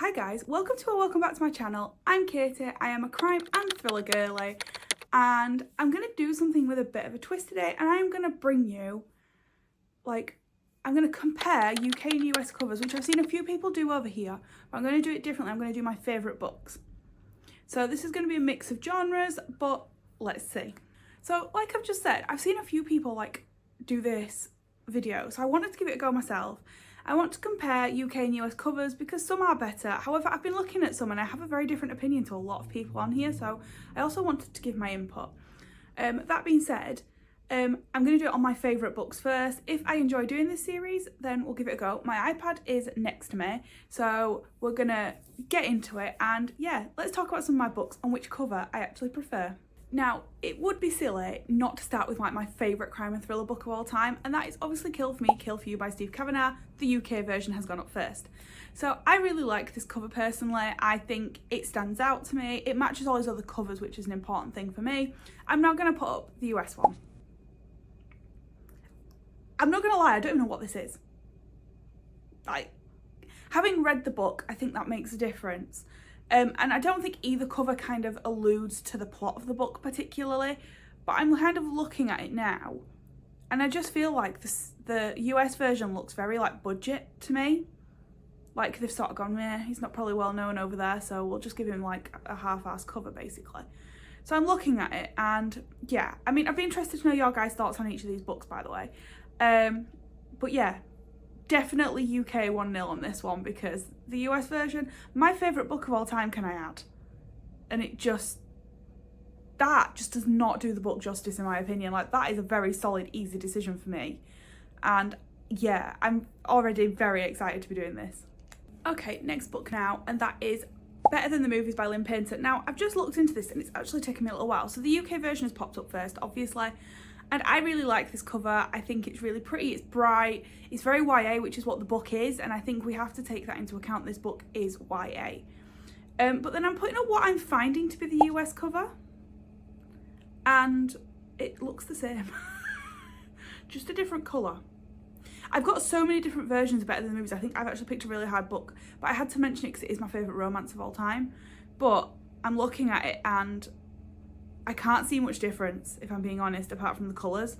Hi guys, welcome back to my channel. I'm Katie, I am a crime and thriller girly, and I'm going to do something with a bit of a twist today, and I'm going to bring you, I'm going to compare UK and US covers, which I've seen a few people do over here, but I'm going to do it differently. I'm going to do my favourite books. So this is going to be a mix of genres, but let's see. So like I've just said, I've seen a few people do this video, so I wanted to give it a go myself. I want to compare UK and US covers because some are better. However, I've been looking at some and I have a very different opinion to a lot of people on here, so I also wanted to give my input. That being said, I'm going to do it on my favourite books first. If I enjoy doing this series, then we'll give it a go. My iPad is next to me, so we're going to get into it, and yeah, let's talk about some of my books and which cover I actually prefer. Now, it would be silly not to start with my favourite crime and thriller book of all time, and that is obviously Kill For Me, Kill For You by Steve Kavanagh. The UK version has gone up first. So I really like this cover personally. I think it stands out to me. It matches all his other covers, which is an important thing for me. I'm now going to put up the US one. I'm not going to lie, I don't even know what this is. Having read the book, I think that makes a difference. And I don't think either cover kind of alludes to the plot of the book particularly, but I'm kind of looking at it now, and I just feel like the US version looks very budget to me. Like they've sort of gone, meh, he's not probably well known over there, so we'll just give him a half-ass cover basically. So I'm looking at it, and yeah, I mean, I'd be interested to know your guys' thoughts on each of these books, by the way. But yeah, definitely UK 1-0 on this one, because the US version, my favourite book of all time, can I add? And that just does not do the book justice in my opinion. That is a very solid, easy decision for me. And yeah, I'm already very excited to be doing this. Okay, next book now, and that is Better Than the Movies by Lynn Painter. Now, I've just looked into this and it's actually taken me a little while. So the UK version has popped up first, obviously. And I really like this cover. I think it's really pretty, it's bright, it's very YA, which is what the book is, and I think we have to take that into account. This book is YA. But then I'm putting up what I'm finding to be the US cover, and it looks the same. Just a different colour. I've got so many different versions of Better Than the Movies. I think I've actually picked a really hard book, but I had to mention it because it is my favourite romance of all time. But I'm looking at it and I can't see much difference, if I'm being honest, apart from the colours.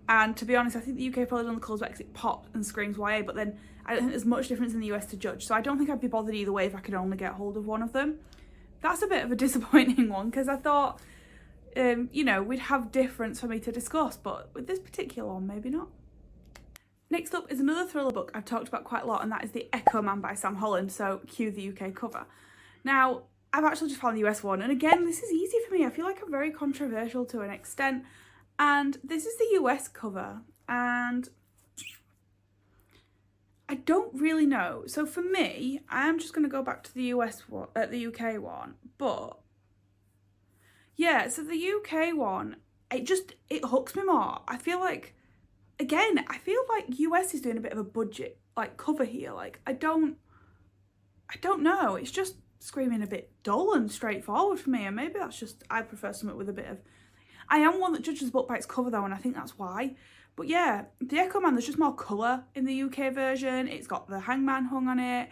And to be honest, I think the UK probably done the colours better because it pops and screams YA, but then I don't think there's much difference in the US to judge. So I don't think I'd be bothered either way if I could only get hold of one of them. That's a bit of a disappointing one, because I thought, you know, we'd have difference for me to discuss, but with this particular one, maybe not. Next up is another thriller book I've talked about quite a lot, and that is The Echo Man by Sam Holland, so cue the UK cover. Now, I've actually just found the US one, and again, this is easy for me. I feel like I'm very controversial to an extent, and this is the US cover, and I don't really know. So for me, I am just going to go back to the US one, the UK one, but yeah, so the UK one, it hooks me more. I feel like, again, I feel like US is doing a bit of a budget cover here. I don't know. It's just screaming a bit dull and straightforward for me, and maybe that's just I prefer something with a bit of. I am one that judges the book by its cover though, and I think that's why. But yeah, The Echo Man, there's just more colour in the UK version. It's got the hangman hung on it,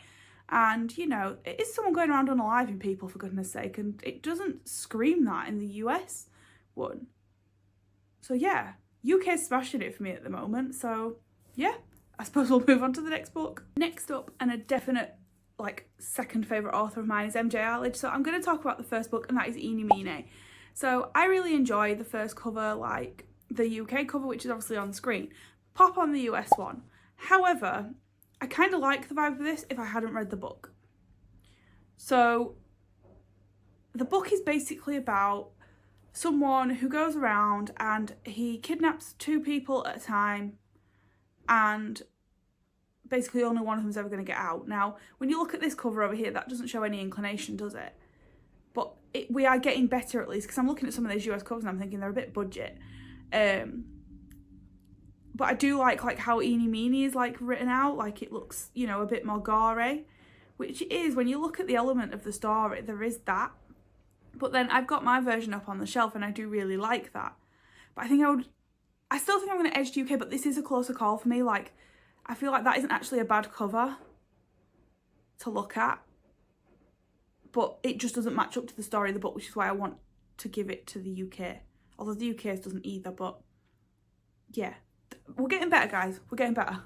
and you know, it is someone going around unaliving people, for goodness sake, and it doesn't scream that in the US one. So yeah, UK's smashing it for me at the moment, so yeah, I suppose we'll move on to the next book. Next up, and a definite second favourite author of mine, is MJ Arledge. So I'm going to talk about the first book, and that is Eeny Meeny. So I really enjoy the first cover, the UK cover, which is obviously on screen. Pop on the US one. However, I kind of like the vibe of this if I hadn't read the book. So the book is basically about someone who goes around and he kidnaps 2 people at a time, and basically only one of them is ever going to get out. Now, when you look at this cover over here, that doesn't show any inclination, does it? But we are getting better at least, because I'm looking at some of these US covers and I'm thinking they're a bit budget. But I do like how Eeny Meeny is written out. It looks, you know, a bit more gory, which it is when you look at the element of the story. There is that. But then I've got my version up on the shelf and I do really like that. But I still think I'm going to edge UK, but this is a closer call for me. I feel like that isn't actually a bad cover to look at. but it just doesn't match up to the story of the book, which is why I want to give it to the UK. Although the UK doesn't either, but yeah. We're getting better, guys. We're getting better.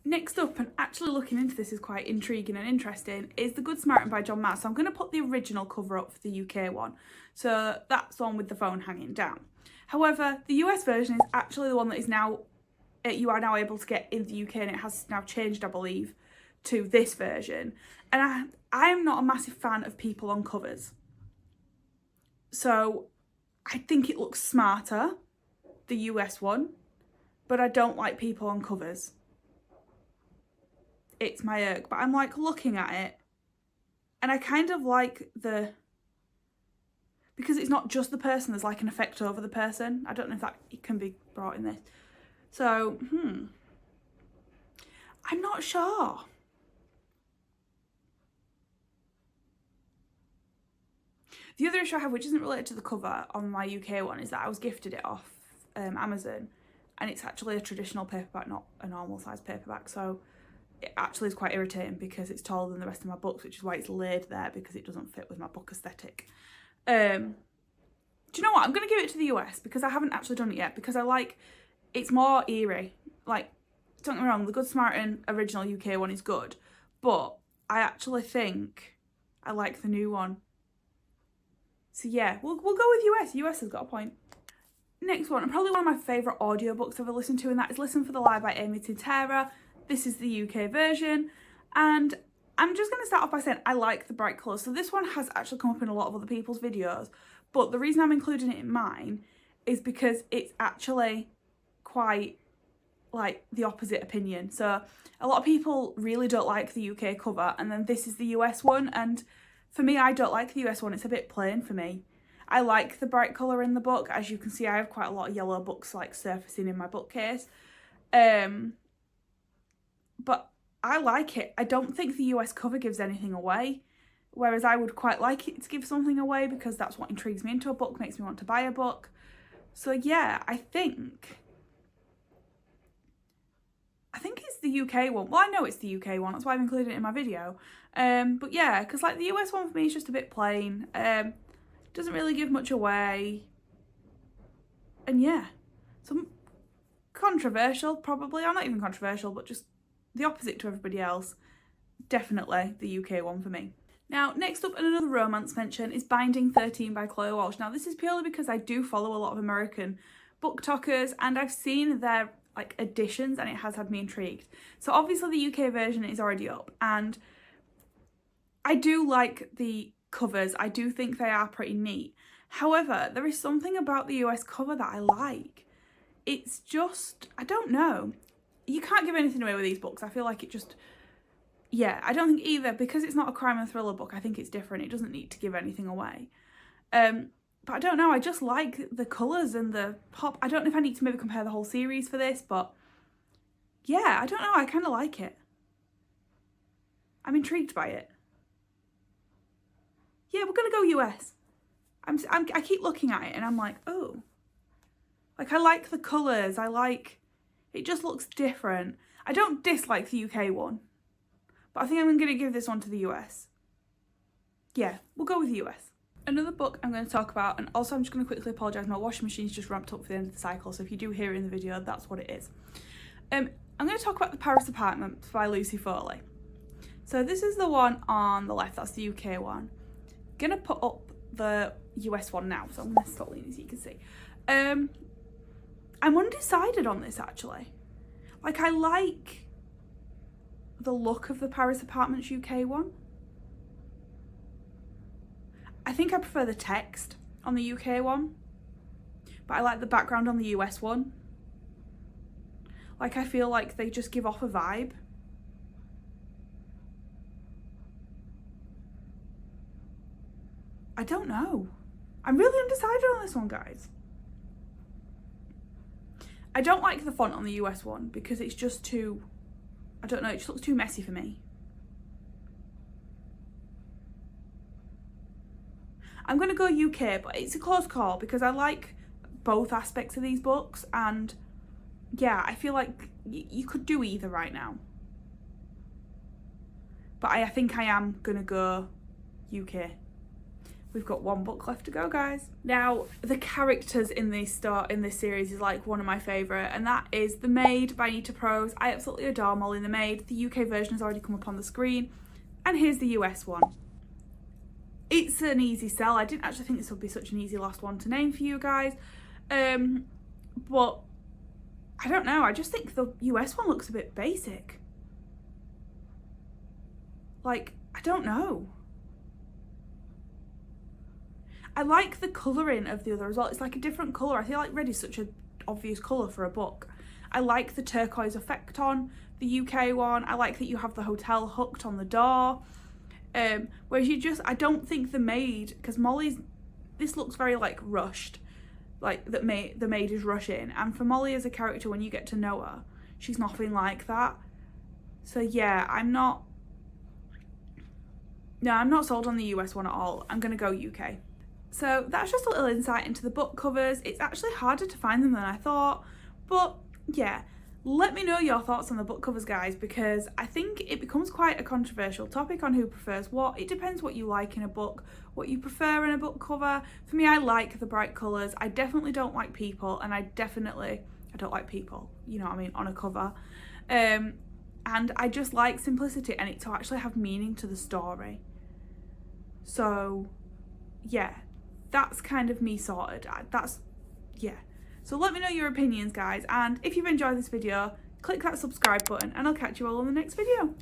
Next up, and actually looking into this is quite intriguing and interesting, is The Good Samaritan by John Mass. So I'm going to put the original cover up for the UK one. So that's the one with the phone hanging down. However, the US version is actually the one that is now, you are now able to get in the UK, and it has now changed, I believe, to this version. And I am not a massive fan of people on covers. So I think it looks smarter, the US one, but I don't like people on covers. It's my irk, but I'm like looking at it and I kind of like because it's not just the person, there's like an effect over the person. I don't know if that can be brought in this. So, I'm not sure. The other issue I have, which isn't related to the cover on my UK one, is that I was gifted it off Amazon, and it's actually a traditional paperback, not a normal size paperback. So it actually is quite irritating because it's taller than the rest of my books, which is why it's laid there, because it doesn't fit with my book aesthetic. Do you know what? I'm going to give it to the US because I haven't actually done it yet, because I like, it's more eerie. Like, don't get me wrong, the Good Samaritan original UK one is good, but I actually think I like the new one. So yeah, we'll go with US. US has got a point. Next one, and probably one of my favourite audiobooks I've ever listened to, and that is Listen for the Lie by Amy Tintera. This is the UK version, and I'm just going to start off by saying I like the bright colours. So this one has actually come up in a lot of other people's videos, but the reason I'm including it in mine is because it's actually quite like the opposite opinion. So a lot of people really don't like the UK cover, and then this is the US one, and for me, I don't like the US one. It's a bit plain for me. I like the bright colour in the book. As you can see, I have quite a lot of yellow books like surfacing in my bookcase. But I like it. I don't think the US cover gives anything away, whereas I would quite like it to give something away, because that's what intrigues me into a book, makes me want to buy a book. So yeah, I think it's the UK one. Well, I know it's the UK one, that's why I've included it in my video. But yeah, because like the US one for me is just a bit plain. Doesn't really give much away. And yeah, some controversial probably. I'm not even controversial, but just the opposite to everybody else. Definitely the UK one for me. Now, next up, another romance mention is Binding 13 by Chloe Walsh. Now, this is purely because I do follow a lot of American book talkers, and I've seen their like editions, and it has had me intrigued. So obviously the UK version is already up, and I do like the covers. I do think they are pretty neat. However, there is something about the US cover that I like. It's just, I don't know. You can't give anything away with these books. I feel like it just, yeah, I don't think either, because it's not a crime and thriller book, I think it's different. It doesn't need to give anything away. But I don't know, I just like the colours and the pop. I don't know if I need to maybe compare the whole series for this, but yeah, I don't know, I kind of like it. I'm intrigued by it. Yeah, we're going to go US. I keep looking at it and I'm like, oh. Like, I like the colours, it just looks different. I don't dislike the UK one, but I think I'm going to give this one to the US. Yeah, we'll go with the US. Another book I'm going to talk about, and also I'm just going to quickly apologise, my washing machine's just ramped up for the end of the cycle, so if you do hear it in the video, that's what it is. I'm going to talk about The Paris Apartment by Lucy Foley. So this is the one on the left, that's the UK one. I'm going to put up the US one now, so I'm going to stop leaning so you can see. I'm undecided on this, actually. Like, I like the look of the Paris Apartments UK one. I think I prefer the text on the UK one, but I like the background on the US one. Like, I feel like they just give off a vibe. I don't know. I'm really undecided on this one, guys. I don't like the font on the US one because it's just too, I don't know, it just looks too messy for me. I'm going to go UK, but it's a close call because I like both aspects of these books, and yeah, I feel like you could do either right now. But I think I am going to go UK. We've got one book left to go, guys. Now, the characters in this series is like one of my favourite, and that is The Maid by Anita Prose. I absolutely adore Molly the Maid. The UK version has already come up on the screen, and here's the US one. It's an easy sell. I didn't actually think this would be such an easy last one to name for you guys, but I don't know. I just think the US one looks a bit basic. Like, I don't know. I like the colouring of the other as well. It's like a different colour. I feel like red is such an obvious colour for a book. I like the turquoise effect on the UK one. I like that you have the hotel hooked on the door. Whereas I don't think The Maid, because this looks very like rushed. Like the maid is rushing. And for Molly as a character, when you get to know her, she's nothing like that. So yeah, I'm not sold on the US one at all. I'm gonna go UK. So that's just a little insight into the book covers. It's actually harder to find them than I thought, but yeah, let me know your thoughts on the book covers, guys, because I think it becomes quite a controversial topic on who prefers what. It depends what you like in a book, what you prefer in a book cover. For me, I like the bright colours. I definitely don't like people, and I don't like people, you know what I mean, on a cover. And I just like simplicity and it to actually have meaning to the story. So yeah, that's kind of me sorted. Yeah. So let me know your opinions, guys, and if you've enjoyed this video, click that subscribe button and I'll catch you all in the next video.